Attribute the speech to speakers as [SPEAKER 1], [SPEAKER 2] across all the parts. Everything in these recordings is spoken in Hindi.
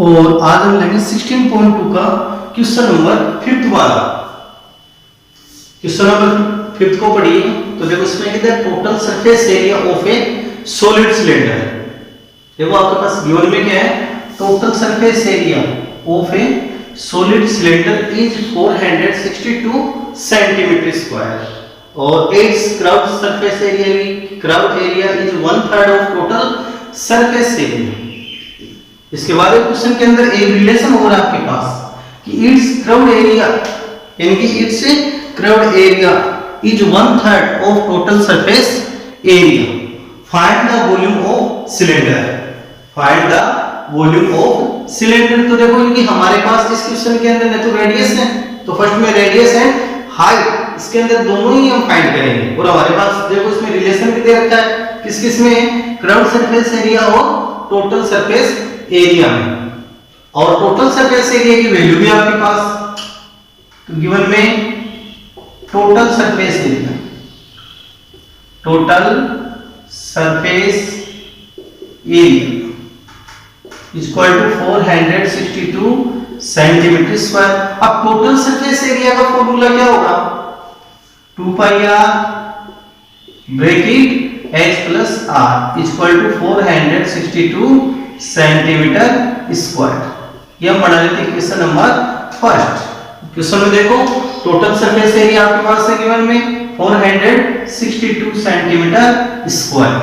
[SPEAKER 1] और आज हम लेंगे 16.2 का क्वेश्चन नंबर 5 वाला। क्वेश्चन नंबर 5 को पढ़िए तो देखो इसमें कहते हैं total surface area of a solid cylinder. देखो आपके पास गिवन में क्या है, total surface area of a solid cylinder is 462 centimetre square और its curved surface area is 1/3 of total surface area. इसके बाद एक क्वेश्चन के अंदर एक रिलेशन हो रहा है आपके पास कि इट्स कर्व्ड एरिया यानी कि it's curved area is 1/3 of total surface area. Find the volume of cylinder. Find the volume of cylinder. तो देखो कि हमारे पास इस क्वेश्चन के अंदर न तो रेडियस है, तो फर्स्ट में रेडियस है, हाइट, इसके अंदर दोनों ही हम फाइंड करेंगे। और हमारे पास देखो इसमें रिलेशन भी दे रखा है किस किस में, कर्व्ड सरफेस एरिया और टोटल सरफेस एरिया में। और टोटल सरफेस एरिया की वैल्यू भी आपके पास तो गिवन में total surface area, total surface area equal to 462 centimetre square. अब टोटल सरफेस एरिया का फॉर्मूला क्या होगा, 2 pi r bracket h plus r equal to 462 centimetre square. यह पढ़ा लेते हैं क्वेश्चन नंबर फर्स्ट। क्वेश्चन में देखो टोटल सरफेस एरिया आपके पास है गिवन में 462 सेंटीमीटर स्क्वायर।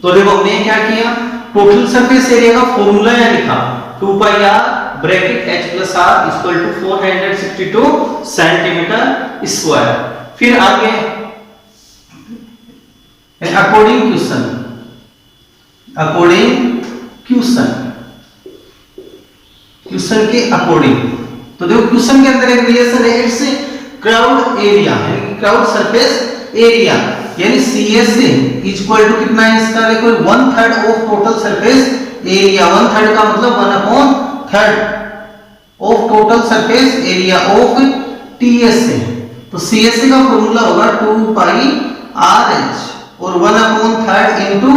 [SPEAKER 1] तो देखो हमने क्या किया, टोटल सरफेस एरिया का फॉर्मूला यहां लिखा 2 pi r bracket h plus r equal to 462 centimetre square. फिर आगे अकॉर्डिंग क्वेश्चन, अकॉर्डिंग क्वेश्चन के अकॉर्डिंग। तो देखो क्वेश्चन के अंदर एक रिलेशन है, इट्स कर्व्ड एरिया यानी कर्व्ड सरफेस एरिया यानी CS इक्वल टू कितना है इसका, देखो 1/3 ऑफ टोटल सरफेस एरिया। 1/3 का मतलब 1/3 of total surface area of TSA। तो CSA का फॉर्मूला होगा 2 पाई RH और 1/3 इनटू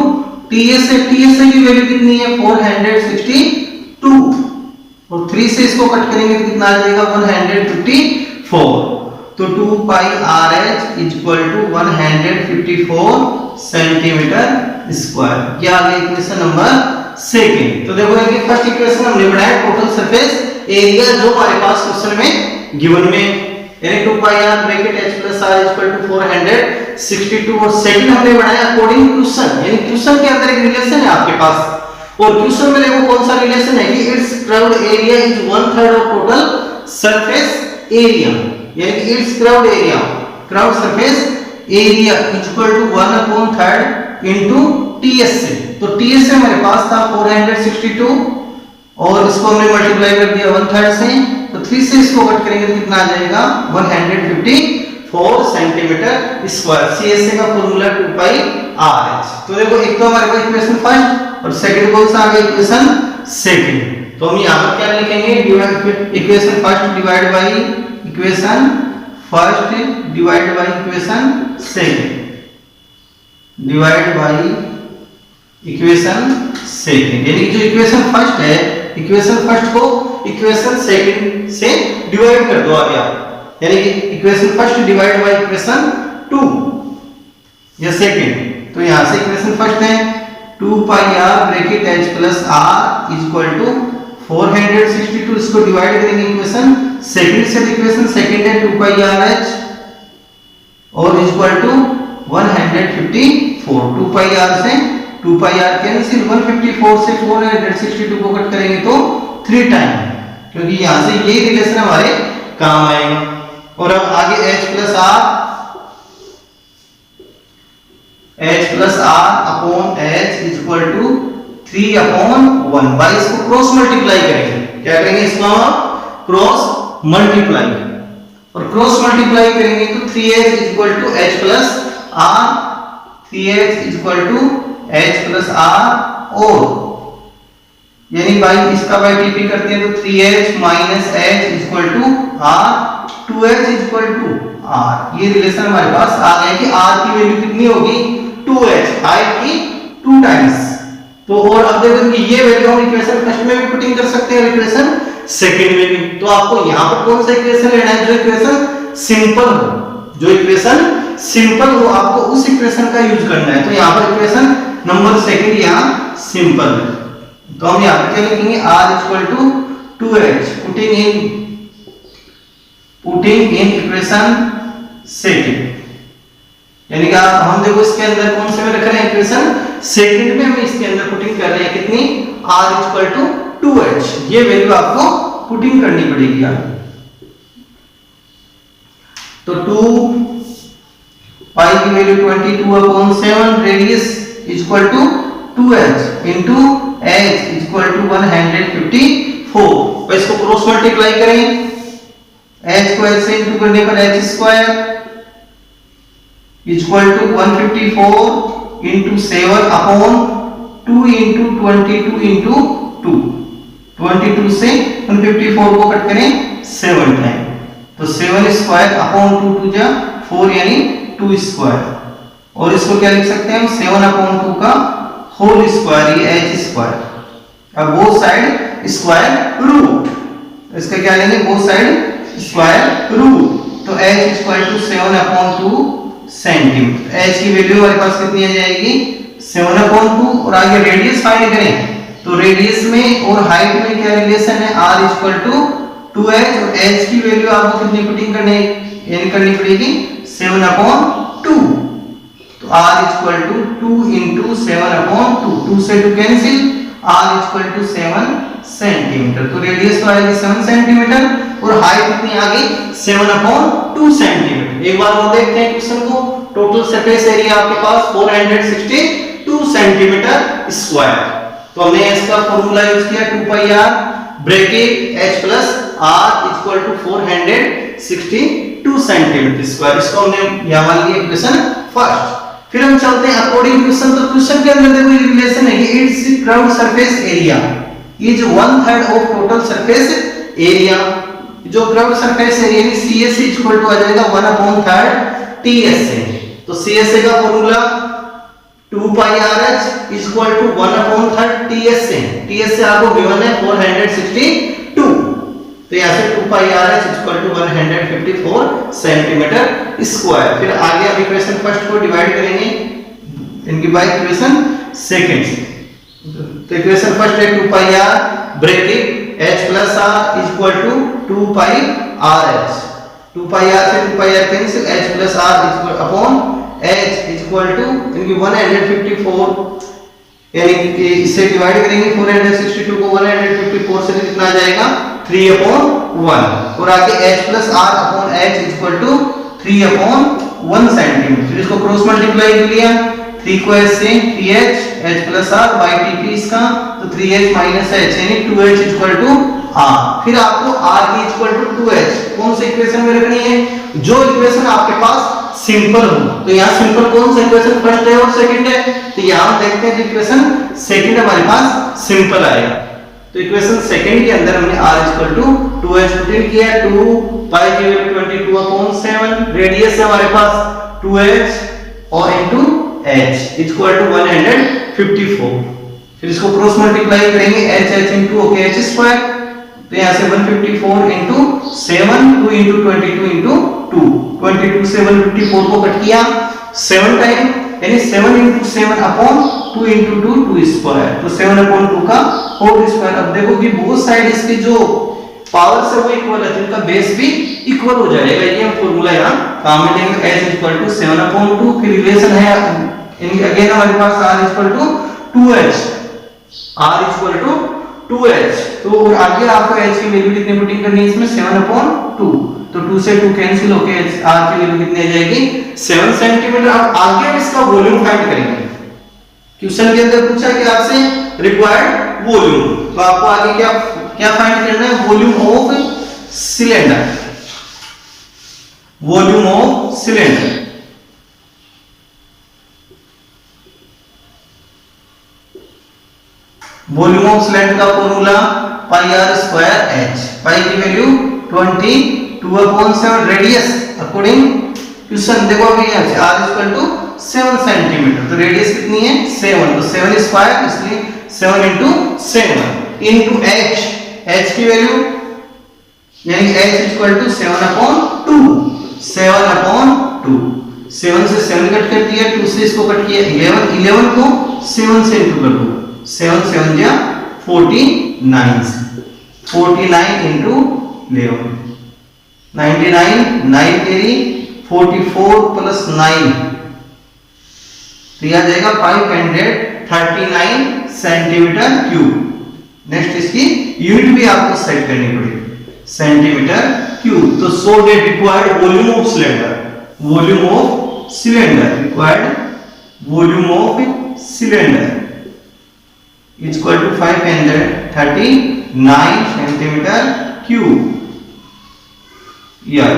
[SPEAKER 1] TSA। TSA की वैल्यू कितनी है 462 और 3 से इसको कट करेंगे तो कितना आ जाएगा 154। तो 2 pi RH equal to 154 centimetre square. क्या आ गया इक्वेशन नंबर सेकंड। तो देखो ये फर्स्ट इक्वेशन हमने बनाया टोटल सरफेस एरिया जो हमारे पास क्वेश्चन में गिवन में यानी 2 pi r bracket h plus r equal to 462 और सेकंड हमने बनाया अकॉर्डिंग क्वेश्चन यानी क्वेश्चन के अंदर एक रिलेशन है आपके पास। और क्वेश्चन में देखो कौन सा रिलेशन है कि it's curved area is 1/3 of total surface area यानी कि it's curved area, curved surface area equal to 1/3 into TSA। तो TSA हमारे पास था 462 और इसको हमने मल्टीप्लाई कर दिया 1/3 से, तो 3 से इसको कट करेंगे तो कितना आ जाएगा 154 सेंटीमीटर स्क्वायर। CSA का फॉर्मूला 2 पाई RH। तो देखो एक तो हमारे पास इक्वेशन फर्स्ट और सेकंड कौन सा आ गया इक्वेशन सेकंड। तो हम यहां पर क्या लिखेंगे, equation first divide by equation first divide by equation second, divide by equation second यानी जो इक्वेशन फर्स्ट है इक्वेशन फर्स्ट को इक्वेशन सेकंड से डिवाइड कर दो आगे आप, यानी कि equation first divide by equation 2 या सेकंड। तो यहां से इक्वेशन फर्स्ट है 2 pi r bracket h plus r equal to 462, इसको डिवाइड करेंगे इक्वेशन सेकंड से, इक्वेशन सेकंड है 2 पाई r h और इक्वल टू 154। 2 पाई r से 2 पाई r कैंसिल, 154 से 462 को कट करेंगे तो 3 टाइम, क्योंकि यहां से ये रिलेशन हमारे काम आएगा। और अब आगे h plus r upon h equal to 3/1 by इसको क्रॉस मल्टीप्लाई करेंगे। क्या करेंगे इसको हम क्रॉस मल्टीप्लाई, और क्रॉस मल्टीप्लाई करेंगे तो 3h equal to h plus r, 3h equal to h plus r और यानी बाई इसका बाई टीपी करते हैं तो 3h minus h equal to r, 2h equal to r। ये रिलेशन हमारे पास आ गया कि r की वैल्यू कितनी होगी 2h, हाइट की 2 टाइम्स। तो और अब देखो कि ये वैल्यू हम इक्वेशन फर्स्ट में भी पुटिंग कर सकते हैं, इक्वेशन सेकंड में भी। तो आपको यहां पर कौन सा इक्वेशन लेना है, जो इक्वेशन सिंपल हो, जो इक्वेशन सिंपल हो आपको उस इक्वेशन का यूज करना है। तो यहां पर इक्वेशन नंबर सेकंड यहां सिंपल है, तो हम यहां पर क्या लिखेंगे, r equal to 2h putting in equation second, यानी कि हम देखो इसके अंदर कौन से में रख रहे हैं, इक्वेशन सेकंड में हम इसके अंदर पुटिंग कर रहे हैं कितनी, r इक्वल टू 2h, ये वैल्यू आपको पुटिंग करनी पड़ेगी यार। तो 2 पाई की value 22/7, radius equal to 2h into h equal to 154। तो इसको क्रॉस मल्टीप्लाई करें, h को h से इंटू करने पर h square equal to 154 into 7 upon 2 into 22 into 2, 22 से 154 को कट करें 7 टाइम, तो 7 स्क्वायर अपॉन 2 2 जा 4 यानी 2 स्क्वायर, और इसको क्या लिख सकते हैं हम 7 अपॉन 2 का होल स्क्वायर, ये h स्क्वायर। अब बोथ साइड स्क्वायर रूट, इसका क्या लेंगे, बोथ साइड स्क्वायर रूट, तो h equal to 7 upon 2 centimetre. h की वैल्यू हमारे पास कितनी आ जाएगी, 7 अपॉन 2, और आगे रेडियस फाइंड करें, तो रेडियस में और हाइट में क्या रिलेशन है, r इक्वल टू 2h, और h की वैल्यू आपको कितनी पुटिंग करनी पड़ेगी, 7 अपॉन 2, तो r equal to 2 into 7 upon 2, 2 से 2 cancel, r equal to 7 centimetre, तो रेडियस तो आएगी 7 सेंटीमीटर और हाइट कितनी आ गई 7 अपॉन 2 सेंटीमीटर। एक बार और देखते हैं क्वेश्चन को, टोटल सरफेस एरिया आपके पास 462 सेंटीमीटर स्क्वायर, तो हमने इसका फॉर्मूला यूज किया 2 pi r bracket h plus r equal to 462 centimetre square, इसको हमने यहां मान लिया इक्वेशन फर्स्ट। फिर हम चलते हैं अकॉर्डिंग क्वेश्चन, तो क्वेश्चन के अंदर देखो ये रिलेशन है कि it's curved surface area is 1/3 of total surface area, जो क्राउड सरफेस एरिया यानी CS इक्वल टू आ जाएगा 1/3 TSA, तो CSA का formula 2 pi RH equal to 1/3 TSA, TSA आपको गिवन है 462, तो यहां से 2 pi RH equal to 154 centimetre square. फिर आगे हम इक्वेशन फर्स्ट को डिवाइड करेंगे इनकी बाय इक्वेशन सेकंड, तो इक्वेशन फर्स्ट है 2 pi r bracket h plus r equal to 2 pi rh, 2 pi r से 2 pi r cancel, h plus r equal upon h equal to इनकी 154, यानी कि इसे डिवाइड करेंगे 462 को 154 से कितना आ जाएगा 3/1, और आगे h plus r upon h equal to 3/1 centimetre. फिर इसको क्रॉस मल्टीप्लाई कर लिया, 3 को h से 3h h plus r by tp इसका, तो 3h माइनस h यानी 2h इक्वल टू r। फिर आपको r की इक्वल टू 2h कौन सी इक्वेशन में रखनी है, जो इक्वेशन आपके पास सिंपल हो, तो यहाँ सिंपल कौन सा इक्वेशन फर्स्ट है और सेकंड है, तो यहाँ हम देखते हैं इक्वेशन सेकंड हमारे पास सिंपल आएगा। तो इक्वेशन सेकंड के अंदर हमने r equal to 2h put in किया, 2 पाई की वैल्यू 22/7, रेडियस है हमारे पास 2h और इनटू h इक्वल टू 154। फिर इसको क्रॉस मल्टीप्लाई करेंगे, h into okay h square, तो यहां से 154 इनटू 7, 2 इनटू 22 इनटू 2, 22 से 154 को कट किया 7 टाइम, यानी 7 इनटू 7 अपॉन 2 इनटू 2 2 स्क्वायर, तो 7/2 का होल स्क्वायर। अब देखो कि बोथ साइड इसके जो पावर से वो इक्वल है, इनका बेस भी इक्वल हो जाएगा, ये हम फार्मूला यहां काम में लेंगे, h इक्वल टू 7/2, फिर रिलेशन है अगेन हमारे पास r equal to 2h, r equal to 2h, तो आगे आपको h की वैल्यू कितनी पुटिंग करनी है इसमें 7/2, तो 2 से 2 कैंसिल होके r की वैल्यू कितनी आ जाएगी 7 सेंटीमीटर। अब आगे हम इसका वॉल्यूम फाइंड करेंगे, क्वेश्चन के अंदर पूछा कि आपसे रिक्वायर्ड वॉल्यूम, तो आपको आगे क्या फाइंड करना है, volume of cylinder, volume of cylinder. Volume of cylinder का formula pi r square h, पाई की वैल्यू 22/7, रेडियस अकॉर्डिंग क्वेश्चन देखो अभी यहां से r इक्वल टू 7 सेंटीमीटर, तो रेडियस कितनी है 7, तो 7 स्क्वायर, इसलिए 7 into 7 into h, h की वैल्यू यानी h equal to 7 upon 2, 7 upon 2, 7 से 7 कट कर दिया, 2 से इसको कट किया 11, 11 को 7 से इंटू कर दो, 7 7 जा 49, 49 इंटू 11, 99, 9 तेरी 44 प्लस 9 तो यह आ जाएगा 539 सेंटीमीटर क्यूब। नेक्स्ट इसकी यूनिट भी आपको सेट करनी पड़ेगी, सेंटीमीटर क्यूब। तो so that required volume of cylinder, volume of cylinder required volume of cylinder is equal to 539 centimetre cube. यार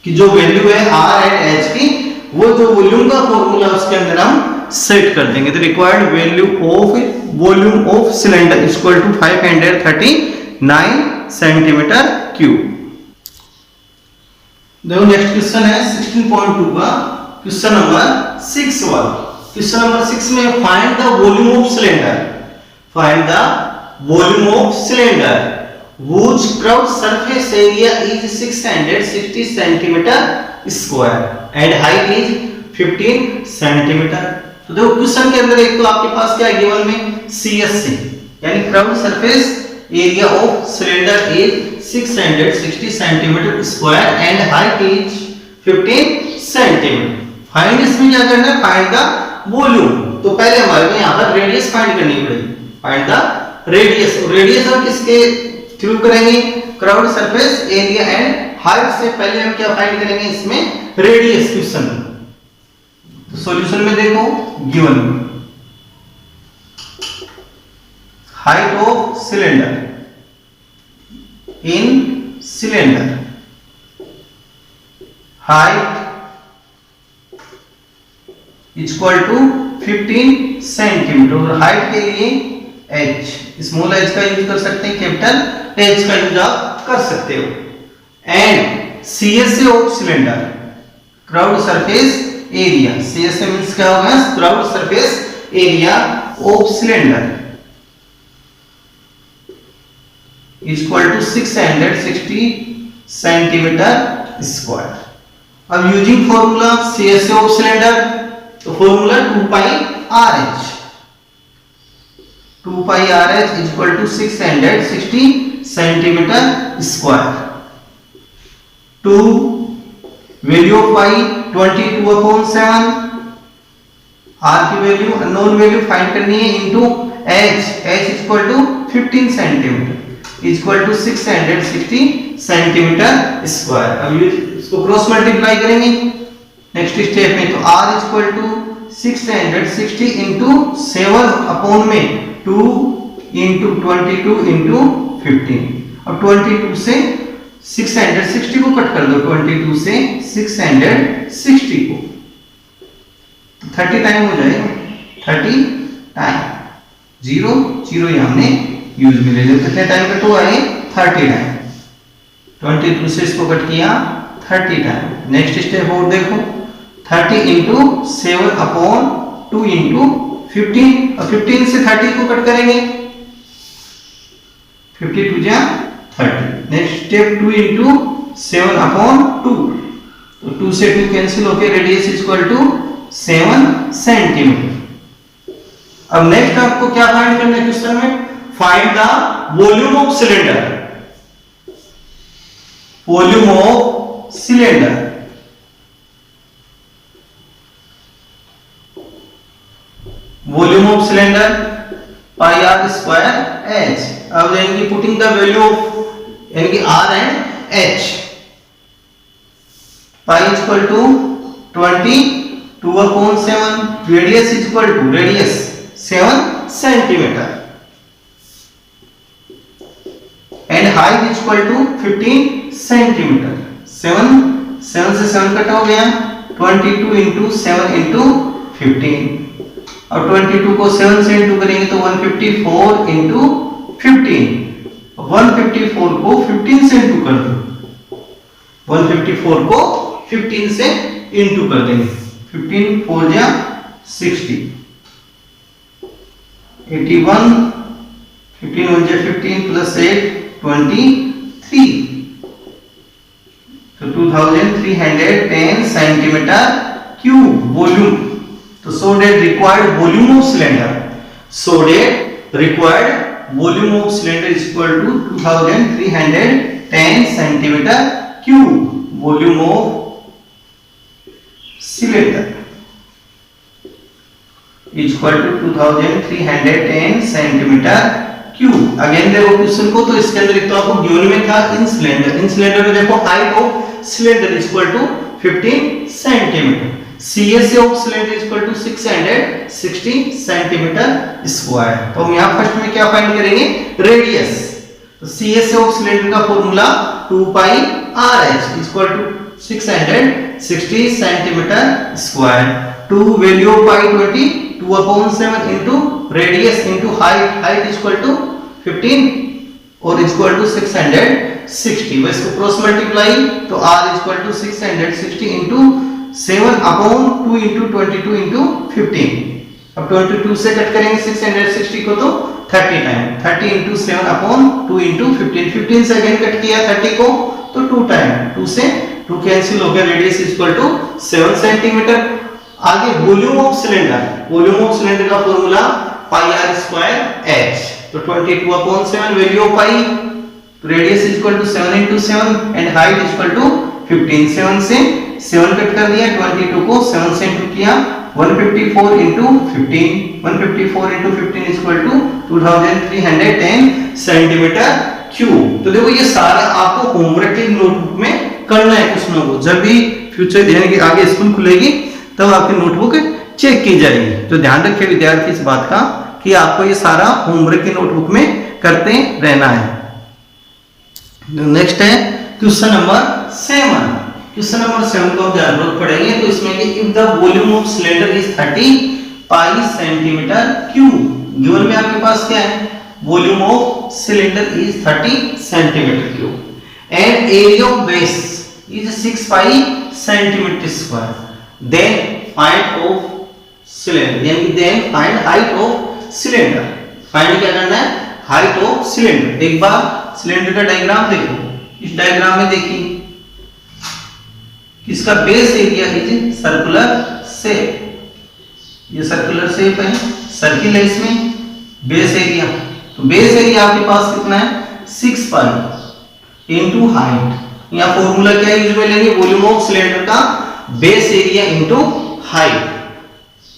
[SPEAKER 1] कि जो वैल्यू है आर एंड एच की, वो जो वॉल्यूम का फॉर्मूला उसके अंदर हम सेट कर देंगे। तो required value of volume of cylinder is equal to 539 centimetre cube. देखो नेक्स्ट क्वेश्चन है 16.2 का क्वेश्चन नंबर 6 वाला। क्वेश्चन नंबर 6 में find the volume of cylinder, find the volume of cylinder whose curved surface area is 660 centimeter square and height is 15 centimeter। तो देखो क्वेश्चन के अंदर एक तो आपके पास क्या है गिवन में CSC यानी curved surface area of cylinder is 660 centimetre square and height is 15 centimetre. Find इसमें क्या करना है, फाइंड द वॉल्यूम। तो पहले हमारे को यहां पर रेडियस फाइंड करनी पड़ेगी, फाइंड द रेडियस। रेडियस हम किसके थ्रू करेंगे, curved surface area and height से पहले हम क्या फाइंड करेंगे इसमें रेडियस क्वेश्चन। तो सॉल्यूशन में देखो given height of cylinder in cylinder, height equal to 15 centimetre और हाइट के लिए h, स्मॉल h का यूज कर सकते हैं, कैपिटल h का यूज आप कर सकते हो। And CSA of cylinder curved surface area, CSA means क्या होगा, curved surface area of cylinder equal to 660 centimetre square. अब using formula CSA of cylinder, तो formula 2 pi RH, 2 pi RH equal to 660 centimetre square. 2 value of pi 22/7, r की वैल्यू अननोन वैल्यू फाइंड करनी है into h, h equal to 15 centimetre equal to 660 centimetre square. अब ये इसको क्रॉस मल्टीप्लाई करेंगे नेक्स्ट स्टेप में, तो r equal to 660 into 7 upon में 2 इंटू 22 इंटू 15। अब 22 से 660 को कट कर दो, 22 से 660 को, तो 30 टाइम हो जाएगा, 30 टाइम 0 0 ये हमने यूज में ले लिया। कितने टाइम कट हुआ है, 30 टाइम। 22 से इसको कट किया 30 टाइम। नेक्स्ट स्टेप और देखो 30 इंटू 7 अपॉन 2 इंटू 15, और 15 से 30 को कट करेंगे, 52 जा 30। नेक्स्ट स्टेप 2 इंटू 7 अपॉन 2, तो 2 से 2 कैंसिल होकर रेडियस इक्वल टू 7 सेंटीमीटर। अब नेक्स्ट आपको क्या फाइंड करना है क्वेश्चन में, find the volume of cylinder, volume of cylinder. Volume of cylinder pi are square H. अब यानी पुटिंग द वैल्यू ऑफ यानी कि R and H, pi equal to 22/7, radius equal to radius 7 centimetre and height equal to 15 centimetre. 7 से 7 कट हो गया, 22 इंटू 7 इंटू 15, और 22 को 7 से इंटू करेंगे तो 154 इंटू 15, 154 को 15 से इंटू कर दो, 154 को 15 से इंटू कर देंगे, 15 4 जा 60 81, 15 1 15 plus 8 23, तो 2310 centimeter cube volume. तो so that required volume of cylinder, so that required volume of cylinder is equal to 2310 centimeter cube volume of cylinder is equal to 2310 centimeter cube. Again देखो क्वेश्चन को, तो इसके अंदर एक तो आपको गिवन में था इन सिलेंडर में देखो height of cylinder is equal to 15 centimetre, CS of cylinder is equal to 660 centimetre square. तो हम यहां फर्स्ट में क्या फाइंड करेंगे, रेडियस. तो सीएस ऑफ सिलेंडर का formula 2 pi R H is equal to 660 centimetre square. 2 value of pi 20, 2/7 into radius into height is equal to 15 और इज इक्वल टू 660. बस इसको क्रॉस मल्टीप्लाई, तो r is equal to 660 into 7/2 into 22 into 15. अब 22 से कट करेंगे 660 को तो 30 टाइम, 30 into 7/2 into 15. 15 से अगेन कट किया 30 को तो 2 टाइम, 2 से 2 कैंसिल हो गया, radius is equal to 7 centimetre. आगे वॉल्यूम ऑफ सिलेंडर का formula pi are square H. तो 22/7 value of pi, radius is equal to 7 into 7 and height is equal to 15. 7 से 7 कट कर दिया, 22 को 7 से इंटू किया, 154 into 15, 154 into 15 is equal to 2310 centimetre cube. तो देखो ये सारा आपको होमवर्क की नोटबुक में करना है क्वेश्चनों को. जब भी फ्यूचर यानी कि आगे स्कूल खुलेगी तब आपकी नोटबुक चेक की जाएगी. तो ध्यान रखें विद्यार्थी इस बात का कि आपको ये सारा होमवर्क की नोटबुक में करते रहना है. नेक्स्ट है क्वेश्चन नंबर 7. क्वेश्चन नंबर 7 को ध्यान रख पढ़ेंगे. तो इसमें कि if the volume of cylinder is 30 pi centimetre cube. Given में आपके पास क्या है, volume of cylinder is 30 centimetre cube and area of base is 6 pi centimetre square. Then find of cylinder, यानी कि then find height of cylinder. Find क्या करना है, height of cylinder. एक बार सिलेंडर का डायग्राम देखो. इस डायग्राम में देखिए इसका base area is circular shape. ये सर्कुलर शेप है, सर्किल है इसमें बेस एरिया. तो बेस एरिया आपके पास कितना है, 6 पाई इनटू हाइट. यहाँ फॉर्मूला क्या यूज में लेंगे, वॉल्यूम ऑफ सिलेंडर का बेस एरिया इनटू हाइट.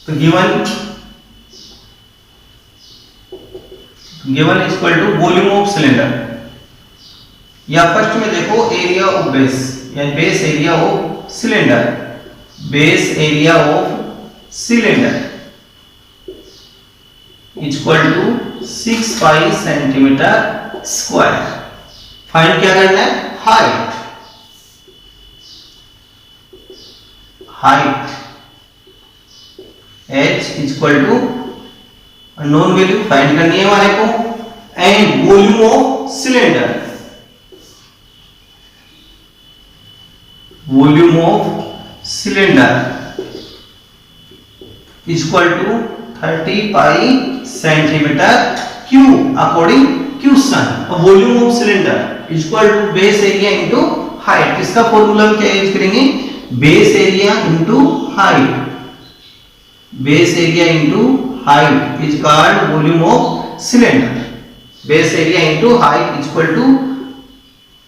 [SPEAKER 1] तो given is equal to volume of cylinder. या फर्स्ट में देखो एरिया ऑफ बेस, यानी base area of cylinder, base area of cylinder is equal to 6 pi centimetre square. Find क्या करना है, height. Height h is equal to unknown value find करनी है हमारे को, and volume of cylinder, volume of cylinder is equal to 30 pi centimetre cube according question. Volume of cylinder is equal to base area into height. इसका फॉर्मूला क्या यूज करेंगे, base area into height. Base area into height is called volume of cylinder. Base area into height is equal to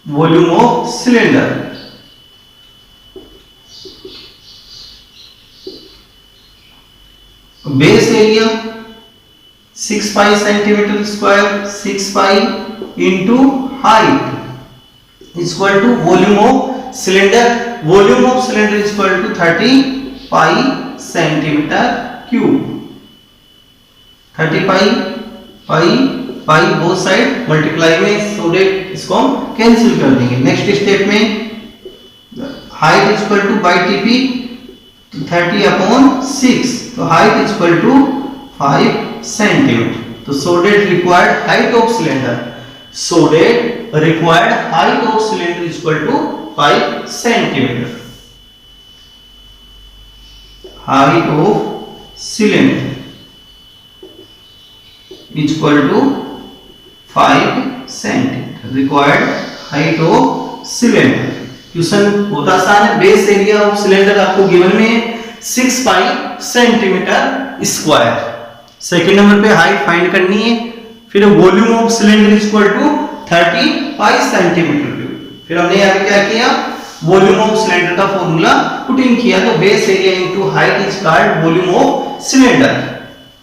[SPEAKER 1] volume of cylinder. Base area 6 pi centimetre square, 6 pi into height is equal to volume of cylinder. Volume of cylinder is equal to 30 pi centimetre cube. 30 pi both side multiply में, सो दैट इसको हम कैंसिल कर देंगे. नेक्स्ट स्टेप में height is equal to by टीपी 30/6. तो height is equal to 5 centimetre. तो so that required height of cylinder, so that required height of cylinder is equal to 5 centimeter. Height of cylinder equal to 5 centimetre required height of cylinder. Question बहुत आसान है। बेस एरिया ऑफ सिलेंडर आपको गिवन में 6 pi centimetre square. Second number पे हाइट फाइंड करनी है। फिर volume of cylinder equal to 35 centimetre cube. फिर हमने यहाँ पे क्या किया, वॉल्यूम ऑफ सिलेंडर का फॉर्मूला पुट इन किया, तो base area into height is called volume of cylinder.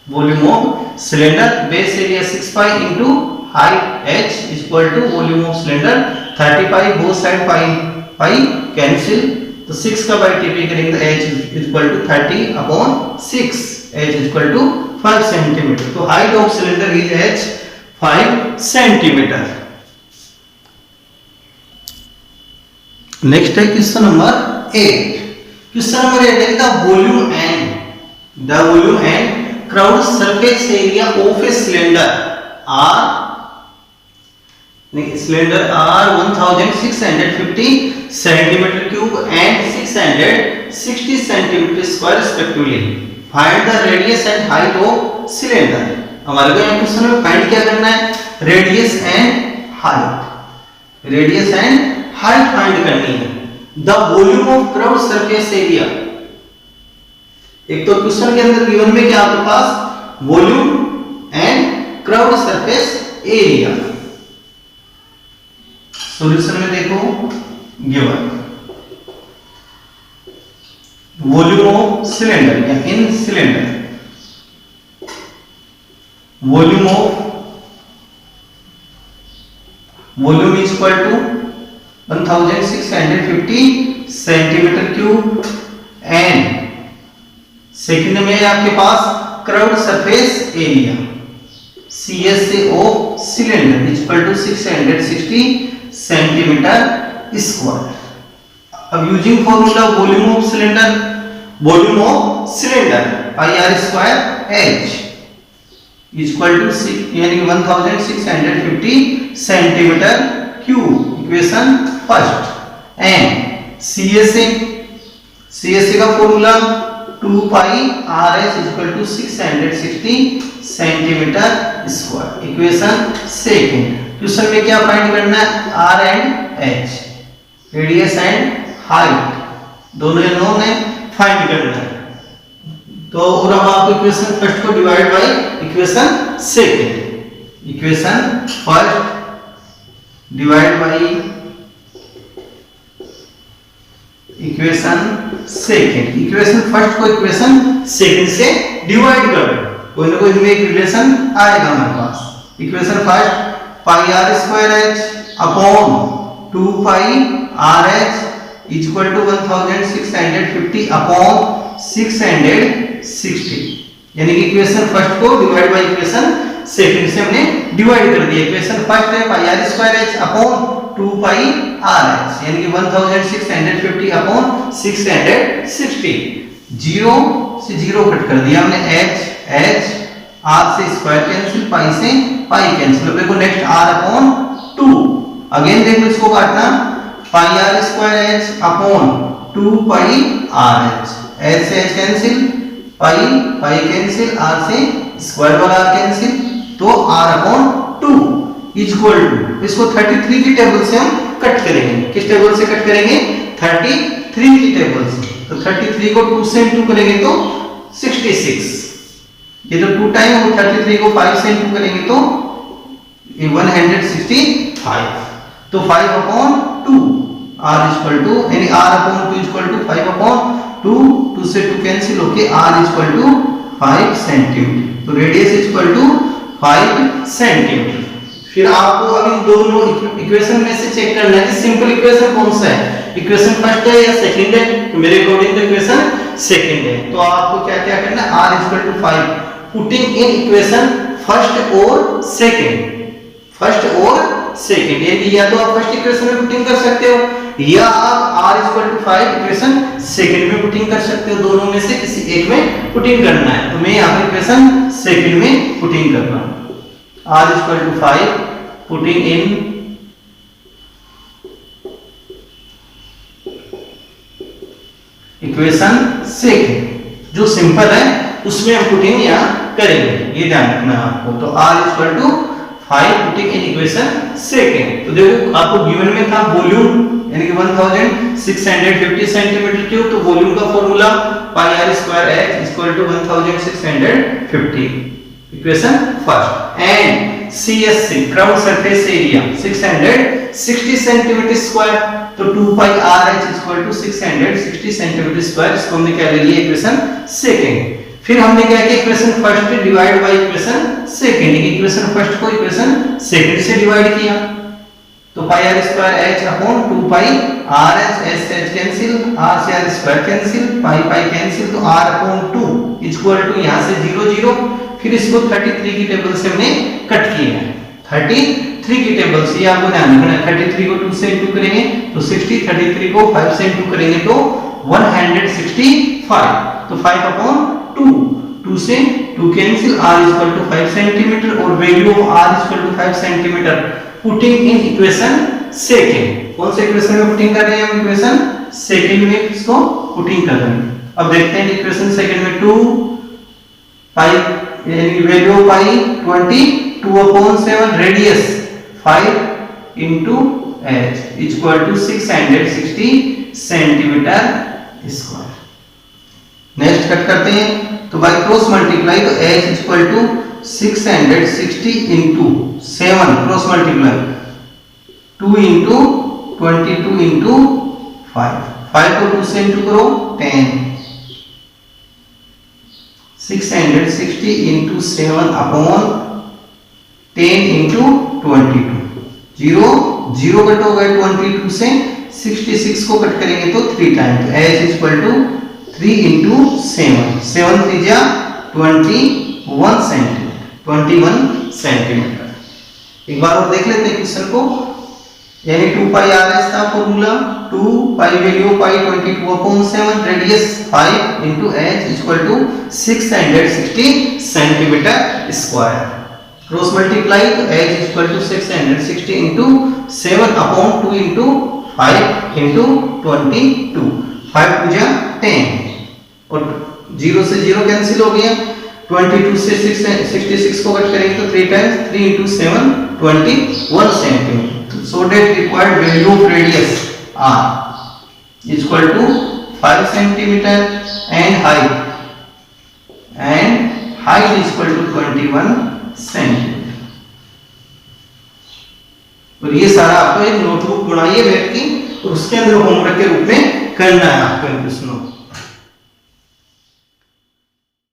[SPEAKER 1] Volume of cylinder base area 6 pi into height h equal to volume of cylinder 35, both side pi cancel, तो 6 का बाय टीपी करेंगे तो h equal to 30 upon 6, h equal to 5 centimetre. तो height of cylinder is h 5 centimetre. Next है क्वेश्चन नंबर 8। क्वेश्चन नंबर 8 है the volume and curved surface area of a cylinder are 1650 centimeter cube and 660 centimeter square respectively. Find the radius and height of cylinder. हमारे को यहाँ क्वेश्चन में फाइंड क्या करना है, रेडियस एंड हाइट फाइंड करनी है। The volume of curved surface area, एक तो क्वेश्चन के अंदर गिवन में क्या आपके पास volume and curved surface area. Solution में देखो गिवन वॉल्यूम ऑफ सिलेंडर या in cylinder, volume is equal to 1650 centimetre cube and second में आपके पास curved surface area CSA of cylinder equal to 660 centimetre square. अब using formula volume of cylinder pi are square h equal to यानी 1650 centimetre cube, equation first. And CSA का formula 2 pi RS equal to 660 centimetre square, equation second. Question में क्या फाइंड करना है, R and H, radius and height, दोनों नोन है, फाइंड करना है। तो और अब आप इक्वेशन फर्स्ट को divide by equation second. Equation first divide by equation second. Equation first को इक्वेशन सेकंड से डिवाइड कर दो, कोई ना कोई इनमें एक रिलेशन आएगा हमारे पास। Equation first pi are square h upon 2 pi r H equal to 1650 upon 660, यानी कि इक्वेशन फर्स्ट को डिवाइड बाय इक्वेशन सेकंड से हमने डिवाइड कर दिया। इक्वेशन फर्स्ट है pi are square h upon 2 pi r H, यानी कि 1650 अपॉन 660, 0 से 0 कट कर दिया हमने, h r से स्क्वायर कैंसिल, पाई से पाई कैंसिल। अब देखो नेक्स्ट r अपॉन 2, अगेन देखो इसको काटना, pi are square h upon 2 pi r h, h से h cancel, pi cancel, r से स्क्वायर वाला r कैंसिल, तो r अपॉन 2 इक्वल टू, इसको 33 की टेबल से हम कट करेंगे। किस टेबल से कट करेंगे, 33 की टेबल से। तो 33 को 2 से इंटू करेंगे तो 66, ये तो 2 टाइम, और 33 को 5 से इंटू करेंगे तो 165, तो 5 अपॉन 2 r इक्वल टू, यानी r upon 2 equal to 5 upon 2 से 2 कैंसिल होके r इक्वल टू 5 सेंटीमीटर। तो रेडियस इक्वल टू 5 सेंटीमीटर। फिर आपको अब इन दोनों इक्वेशन में से चेक करना है कि सिंपल इक्वेशन कौन सा है, इक्वेशन फर्स्ट है या सेकंड है। तो मेरे अकॉर्डिंग तो इक्वेशन सेकंड है, तो आपको क्या क्या करना है, r equal to 5 putting in equation first और सेकंड, यानी या तो आप फर्स्ट इक्वेशन में पुटिंग कर सकते हो या आप r equal to 5 equation second में पुटिंग कर सकते हो, दोनों में से किसी एक में पुटिंग करना है। तो मैं यहाँ पे इक्वेशन सेकंड में पुटिंग कर रहा हूँ, r equal to 5 putting in equation second, जो सिंपल है उसमें हम पुटिंग यहाँ करेंगे, ये ध्यान रखना है आपको। तो r equal to 5 putting in equation second. तो देखो आपको गिवन में था वॉल्यूम यानी कि 1650 सेंटीमीटर क्यूब, तो वॉल्यूम का formula pi r square h equal to 1650 equation first. And CSC curved surface area 660 centimetre square, तो 2 pi RH equal to 660 centimetre square, इसको हमने क्या ले लिया इक्वेशन सेकंड। फिर हमने क्या किया equation first divide by equation second, equation first को इक्वेशन सेकंड से डिवाइड किया, तो पाई r square h upon 2 pi RH, h cancel, r से r स्क्वायर कैंसिल, पाई पाई कैंसिल, तो r अपॉन 2 इक्वल टू यहां से 0 0, फिर इसको 33 की टेबल से हमने कट किया है। 33 की टेबल से आपको ध्यान रखना है, 33 को 2 से इंटू करेंगे तो 60, 33 को 5 से इंटू करेंगे तो 165, तो 5 अपॉन 2, 2 से 2 cancel, r equal to 5 centimetre और value of r equal to 5 centimetre putting in equation second. कौन से इक्वेशन में पुटिंग कर रहे हैं हम, इक्वेशन सेकंड में इसको पुटिंग कर रहे हैं। अब देखते हैं इक्वेशन सेकंड में 2 पाई यानी value of pi 22 upon 7 radius 5 into h equal to 660 centimetre square. Next cut करते हैं, तो बाय क्रॉस मल्टीप्लाई, तो h equal to 660 into 7 cross multiply 2 into 22 into 5 को 2 से इंटू करो 10, 660 into 7 upon 10 into 22, 0 0 कट होगा 22 से, 66 को कट करेंगे तो 3 टाइम, तो h इक्वल टू 3 into 7, 7 3 जा 21 सेंटीमीटर। एक बार और देख लेते हैं क्वेश्चन को, यानी 2 पाई r था formula, 2 pi value pi 22 upon 7 radius 5 into h equal to 660 centimetre square. Cross multiply, तो h equal to 660 into 7 upon 2 into 5 into 22, 5 two जा 10 और 0 से 0 कैंसिल हो गया, 22 से 66 को कट करेंगे तो 3 times, 3 into 7 21 centimetre. So that required value of radius r is equal to 5 centimeter and height is equal to 21 centimeter। और ये सारा आपको एक नोटबुक बनाइए बैठ के और उसके अंदर होमवर्क के रूप में करना है आपको इन प्रश्नों।